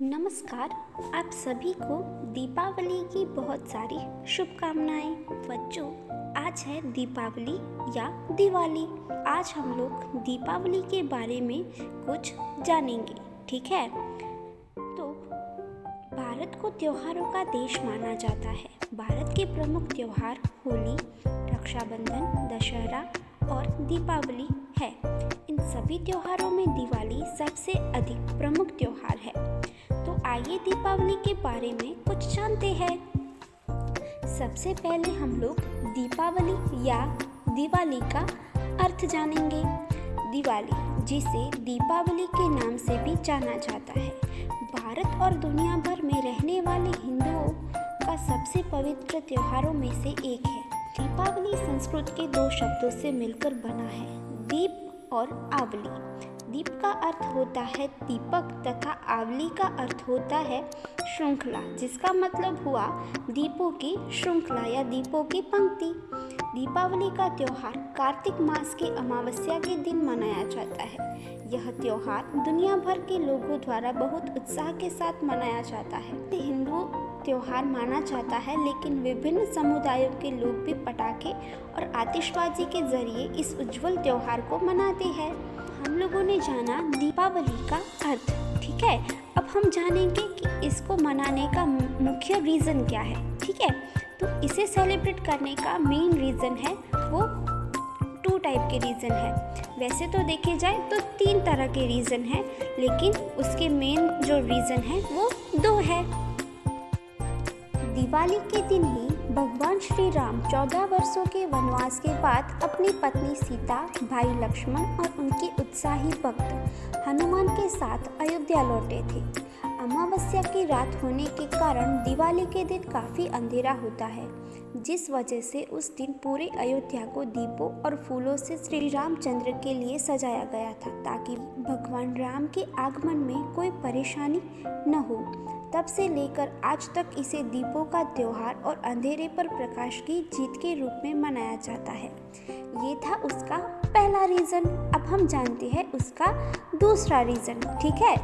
नमस्कार। आप सभी को दीपावली की बहुत सारी शुभकामनाएं। बच्चों, आज है दीपावली या दिवाली। आज हम लोग दीपावली के बारे में कुछ जानेंगे, ठीक है? तो भारत को त्योहारों का देश माना जाता है। भारत के प्रमुख त्योहार होली, रक्षाबंधन, दशहरा और दीपावली है। इन सभी त्योहारों में दिवाली सबसे अधिक प्रमुख त्योहार है। तो आइए दीपावली के बारे में कुछ जानते हैं। सबसे पहले हम लोग दीपावली या दिवाली का अर्थ जानेंगे। दिवाली, जिसे दीपावली के नाम से भी जाना जाता है, भारत और दुनिया भर में रहने वाले हिंदुओं का सबसे पवित्र त्योहारों में से एक है। दीपावली संस्कृत के दो शब्दों से मिलकर बना है, दीप और आवली। दीप का अर्थ होता है दीपक तथा आवली का अर्थ होता है श्रृंखला, जिसका मतलब हुआ दीपों की श्रृंखला या दीपों की पंक्ति। दीपावली का त्योहार कार्तिक मास के अमावस्या के दिन मनाया जाता है। यह त्योहार दुनिया भर के लोगों द्वारा बहुत उत्साह के साथ मनाया जाता है। हिंदू त्योहार माना जाता है, लेकिन विभिन्न समुदायों के लोग भी पटाखे और आतिशबाजी के जरिए इस उज्जवल त्योहार को मनाते हैं। हम लोगों ने जाना दीपावली का अर्थ, ठीक है? अब हम जानेंगे कि इसको मनाने का मुख्य रीज़न क्या है, ठीक है? तो इसे सेलिब्रेट करने का मेन रीज़न है वो 2 टाइप के रीज़न है। वैसे तो देखे जाए तो 3 तरह के रीज़न है, लेकिन उसके मेन जो रीज़न है वो 2 है। दिवाली के दिन ही भगवान श्री राम 14 वर्षों के वनवास के बाद अपनी पत्नी सीता, भाई लक्ष्मण और उनके उत्साही भक्त हनुमान के साथ अयोध्या लौटे थे। अमावस्या की रात होने के कारण दिवाली के दिन काफ़ी अंधेरा होता है, जिस वजह से उस दिन पूरे अयोध्या को दीपों और फूलों से श्री रामचंद्र के लिए सजाया गया था, ताकि भगवान राम के आगमन में कोई परेशानी न हो। तब से लेकर आज तक इसे दीपों का त्योहार और अंधेरे पर प्रकाश की जीत के रूप में मनाया जाता है। ये था उसका पहला रीज़न। अब हम जानते हैं उसका दूसरा रीज़न, ठीक है?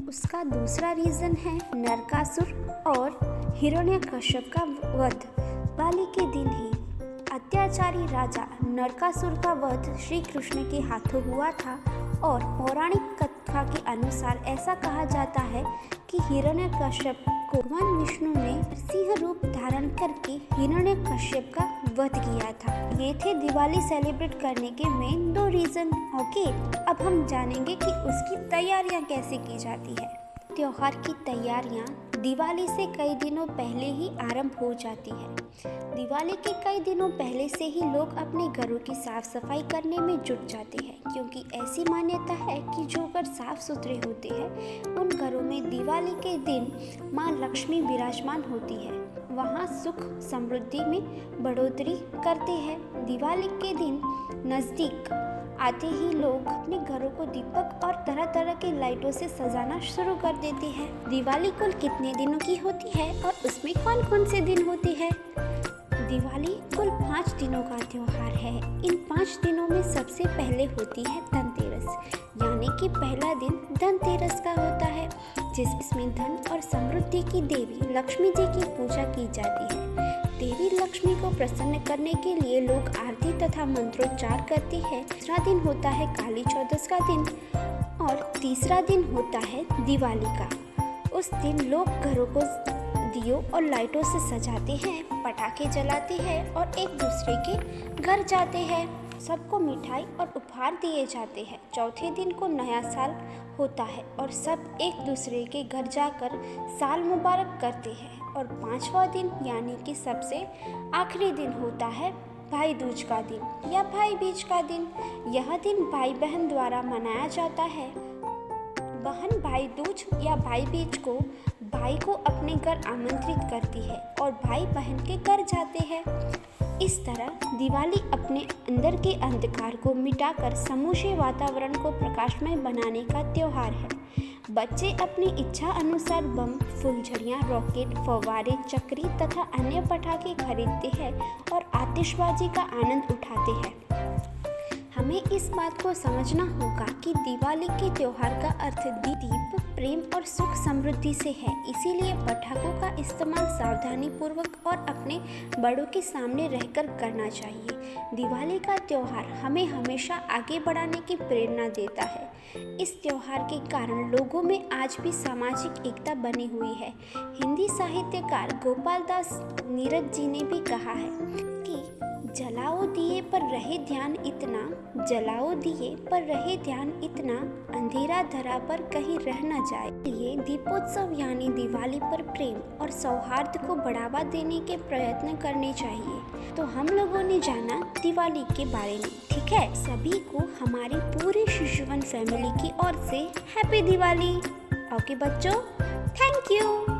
उसका दूसरा रीज़न है नरकासुर और हिरण्यकश्यप का वध। दिवाली के दिन ही अत्याचारी राजा नरकासुर का वध श्री कृष्ण के हाथों हुआ था और पौराणिक कथा के अनुसार ऐसा कहा जाता है कि हिरण्यकश्यप को भगवान विष्णु ने सिंह रूप धारण करके हिरण्यकश्यप का वध किया था। ये थे दिवाली सेलिब्रेट करने के मेन 2 रीज़न। ओके, अब हम जानेंगे कि उसकी तैयारियां कैसे की जाती है। त्योहार की तैयारियां दिवाली से कई दिनों पहले ही आरंभ हो जाती है। दिवाली के कई दिनों पहले से ही लोग अपने घरों की साफ सफाई करने में जुट जाते हैं, क्योंकि ऐसी मान्यता है कि जो घर साफ सुथरे होते हैं उन घरों में दिवाली के दिन माँ लक्ष्मी विराजमान होती है। वहाँ सुख समृद्धि में बढ़ोतरी करते हैं। दिवाली के दिन नज़दीक आते ही लोग अपने घरों को दीपक और तरह तरह के लाइटों से सजाना शुरू कर देते हैं। दिवाली कुल कितने दिनों की होती है और उसमें कौन कौन से दिन होते हैं? दिवाली कुल 5 दिनों का त्योहार है। इन 5 दिनों में सबसे पहले होती है धनतेरस, यानी कि पहला दिन धनतेरस का होता है, जिसमें धन और समृद्धि की देवी लक्ष्मी जी की पूजा की जाती है। देवी लक्ष्मी को प्रसन्न करने के लिए लोग आरती तथा मंत्रोच्चार करते हैं। दूसरा दिन होता है काली चौदस का दिन और तीसरा दिन होता है दिवाली का। उस दिन लोग घरों को दियों और लाइटों से सजाते हैं, पटाखे जलाते हैं और एक दूसरे के घर जाते हैं। सबको मिठाई और उपहार दिए जाते हैं। चौथे दिन को नया साल होता है और सब एक दूसरे के घर जाकर साल मुबारक करते हैं। और 5वां दिन यानी कि सबसे आखिरी दिन होता है भाई दूज का दिन या भाई बीज का दिन। यह दिन भाई बहन द्वारा मनाया जाता है। बहन भाई दूज या भाई बीज को भाई को अपने घर आमंत्रित करती है और भाई बहन के घर जाते हैं। इस तरह दिवाली अपने अंदर के अंधकार को मिटाकर समूचे वातावरण को प्रकाशमय बनाने का त्योहार है। बच्चे अपनी इच्छा अनुसार बम, फुलझड़ियाँ, रॉकेट, फव्वारे, चक्री तथा अन्य पटाखे खरीदते हैं और आतिशबाजी का आनंद उठाते हैं। हमें इस बात को समझना होगा कि दिवाली के त्योहार का अर्थ दीप, प्रेम और सुख समृद्धि से है, इसीलिए पटाखों का इस्तेमाल सावधानी पूर्वक और अपने बड़ों के सामने रहकर करना चाहिए। दिवाली का त्यौहार हमें हमेशा आगे बढ़ाने की प्रेरणा देता है। इस त्यौहार के कारण लोगों में आज भी सामाजिक एकता बनी हुई है। हिंदी साहित्यकार गोपाल दास नीरज जी ने भी कहा है कि जलाओ दिए पर रहे ध्यान इतना, जलाओ दिए पर रहे ध्यान इतना, अंधेरा धरा पर कहीं रह न जाए। ये दीपोत्सव यानी दिवाली पर प्रेम और सौहार्द को बढ़ावा देने के प्रयत्न करने चाहिए। तो हम लोगों ने जाना दिवाली के बारे में, ठीक है। सभी को हमारी पूरी शिशुवन फैमिली की ओर से हैप्पी दिवाली। ओके बच्चों, थैंक यू।